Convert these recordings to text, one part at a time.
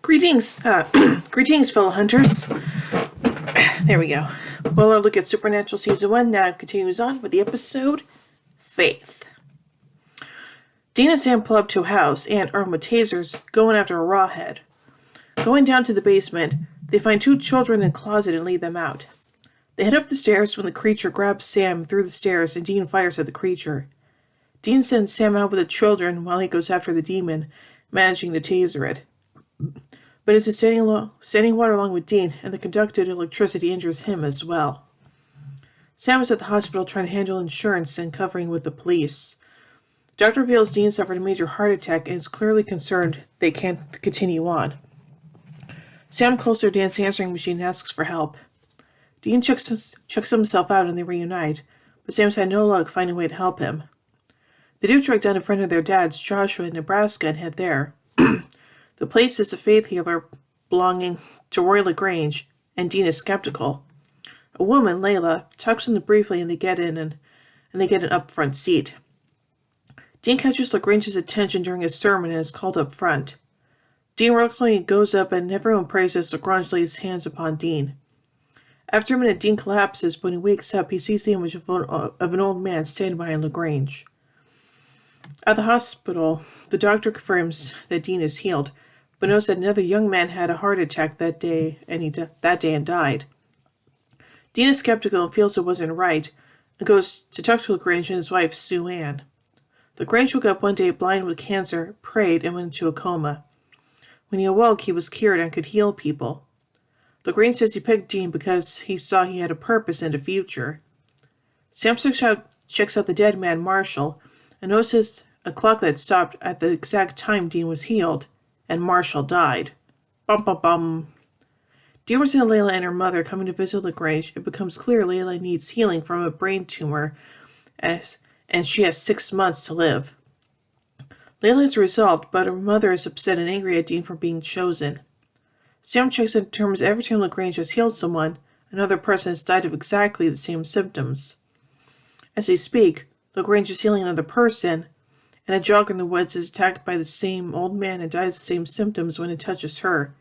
Greetings, greetings, fellow hunters. There we go. Well, our look at Supernatural Season 1 now continues on with the episode Faith. Dean and Sam pull up to a house and, armed with tasers, going after a rawhead. Going down to the basement, they find two children in a closet and lead them out. They head up the stairs when the creature grabs Sam through the stairs and Dean fires at the creature. Dean sends Sam out with the children while he goes after the demon, managing to taser it. But it's standing water along with Dean, and the conducted electricity injures him as well. Sam is at the hospital trying to handle insurance and covering with the police. The doctor reveals Dean suffered a major heart attack and is clearly concerned they can't continue on. Sam calls their dance answering machine and asks for help. Dean checks himself out and they reunite, but Sam's had no luck finding a way to help him. They do track down a friend of their dad's, Joshua, in Nebraska, and head there. The place is a faith healer belonging to Roy LaGrange, and Dean is skeptical. A woman, Layla, talks to them briefly and they get an up-front seat. Dean catches LaGrange's attention during his sermon and is called up front. Dean reluctantly goes up and everyone prays as LaGrange lays hands upon Dean. After a minute, Dean collapses, but when he wakes up, he sees the image of an old man standing behind LaGrange. At the hospital, the doctor confirms that Dean is healed, but knows that another young man had a heart attack that day and died. Dean is skeptical and feels it wasn't right, and goes to talk to LaGrange and his wife, Sue Ann. LaGrange woke up one day blind with cancer, prayed, and went into a coma. When he awoke, he was cured and could heal people. LaGrange says he picked Dean because he saw he had a purpose and a future. Sam checks out the dead man, Marshall, and notices a clock that stopped at the exact time Dean was healed, and Marshall died. Bum bum bum. Dean was seeing Layla and her mother coming to visit LaGrange. It becomes clear Layla needs healing from a brain tumor, and she has 6 months to live. Layla is resolved, but her mother is upset and angry at Dean for being chosen. Sam checks and determines every time LaGrange has healed someone, another person has died of exactly the same symptoms. As they speak, LaGrange is healing another person, and a jogger in the woods is attacked by the same old man and dies of the same symptoms when it touches her,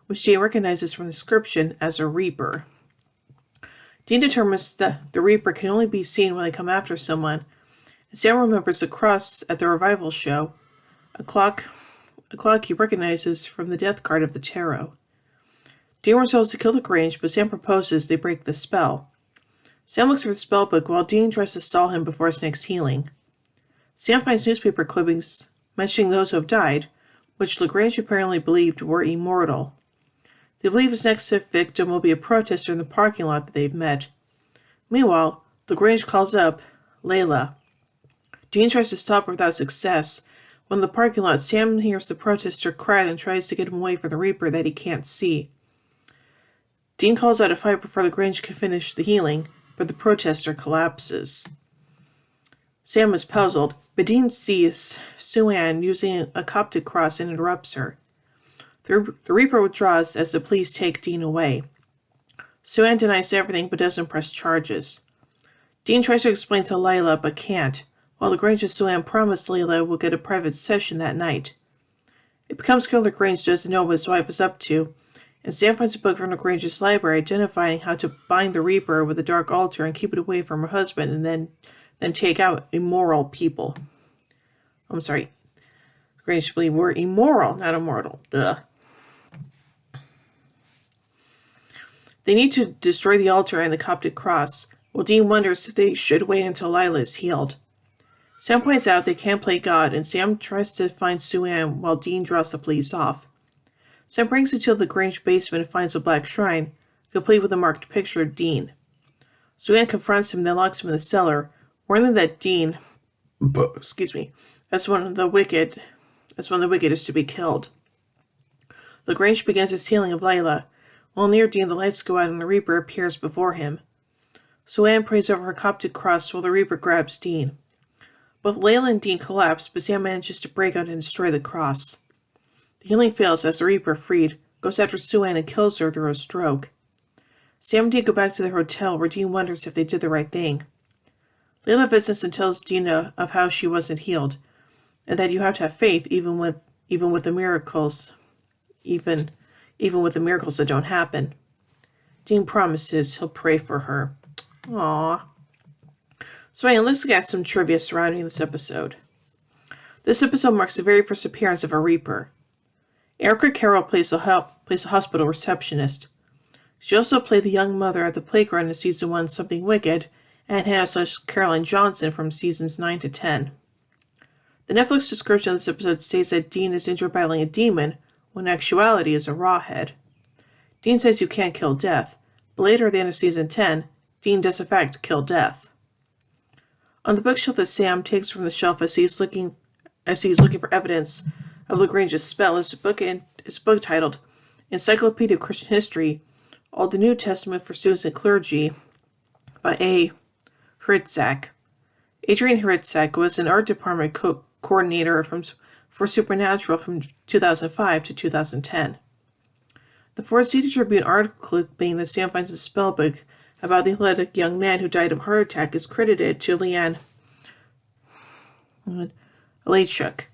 which Dean recognizes from the description as a Reaper. Dean determines that the Reaper can only be seen when they come after someone, and Sam remembers the cross at the revival show, a clock he recognizes from the death card of the tarot. Dean resolves to kill LaGrange, but Sam proposes they break the spell. Sam looks for the spell book while Dean tries to stall him before his next healing. Sam finds newspaper clippings mentioning those who have died, which LaGrange apparently believed were immortal. They believe his next victim will be a protester in the parking lot that they've met. Meanwhile, LaGrange calls up Layla. Dean tries to stop her without success. When in the parking lot, Sam hears the protester cry and tries to get him away from the Reaper that he can't see. Dean calls out a fight before LaGrange can finish the healing, but the protester collapses. Sam is puzzled, but Dean sees Sue Ann using a Coptic cross and interrupts her. The Reaper withdraws as the police take Dean away. Sue Ann denies everything but doesn't press charges. Dean tries to explain to Layla but can't, while LaGrange and Sue Ann promise Layla will get a private session that night. It becomes clear LaGrange doesn't know what his wife is up to, and Sam finds a book from LaGrange's library identifying how to bind the Reaper with a dark altar and keep it away from her husband and then take out immoral people. I'm sorry. LaGrange should believe we're immoral, not immortal. Duh. They need to destroy the altar and the Coptic cross, while Dean wonders if they should wait until Layla is healed. Sam points out they can't play God, and Sam tries to find Sue Ann while Dean draws the police off. Sam brings her to the LaGrange basement and finds a black shrine, complete with a marked picture of Dean. Sue Ann confronts him and then locks him in the cellar, warning that Dean, as one of the wicked is to be killed. LaGrange begins his healing of Layla. While near Dean, the lights go out and the Reaper appears before him. Sue Ann prays over her Coptic cross while the Reaper grabs Dean. Both Layla and Dean collapse, but Sam manages to break out and destroy the cross. The healing fails as the Reaper, freed, goes after Sue Ann and kills her through a stroke. Sam and Dean go back to their hotel, where Dean wonders if they did the right thing. Layla visits and tells Dean of how she wasn't healed, and that you have to have faith even with the miracles even with the miracles that don't happen. Dean promises he'll pray for her. Aww. So anyway, let's get some trivia surrounding this episode. This episode marks the very first appearance of a Reaper. Erica Carroll plays the hospital receptionist. She also played the young mother at the playground in Season 1 Something Wicked, and Hannah/Caroline Johnson from Seasons 9 to 10. The Netflix description of this episode states that Dean is injured battling a demon, when in actuality is a rawhead. Dean says you can't kill death, but later at the end of Season 10, Dean does in fact kill death. On the bookshelf that Sam takes from the shelf as he's looking for evidence of Lagrange's spell is a book titled Encyclopedia of Christian History, All the New Testament for Students and Clergy by A. Hritzak. Adrian Hritzak was an art department coordinator for Supernatural from 2005 to 2010. The Ford City Tribune article being that Sam finds a spell book about the athletic young man who died of a heart attack is credited to Leanne Alashuk.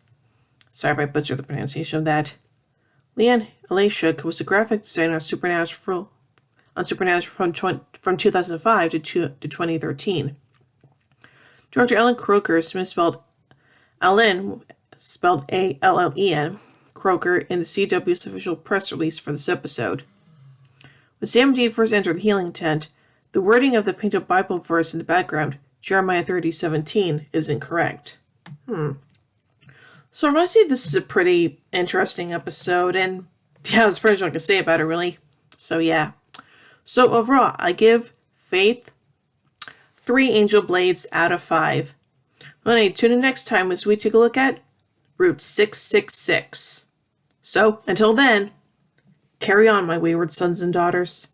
Sorry if I butchered the pronunciation of that. Leanne Alashuk was a graphic designer on Supernatural from 2005 to 2013. Director Ellen Croker misspelled Allen, spelled Allen, Croker, in the CW's official press release for this episode. When Sam and Dean first enter the healing tent, the wording of the painted Bible verse in the background, Jeremiah 30:17, is incorrect. So honestly, this is a pretty interesting episode, and yeah, that's pretty much all I can say about it, really. So yeah. So overall, I give Faith 3 Angel Blades out of 5. Well, anyway, tune in next time as we take a look at Route 666. So, until then, carry on, my wayward sons and daughters.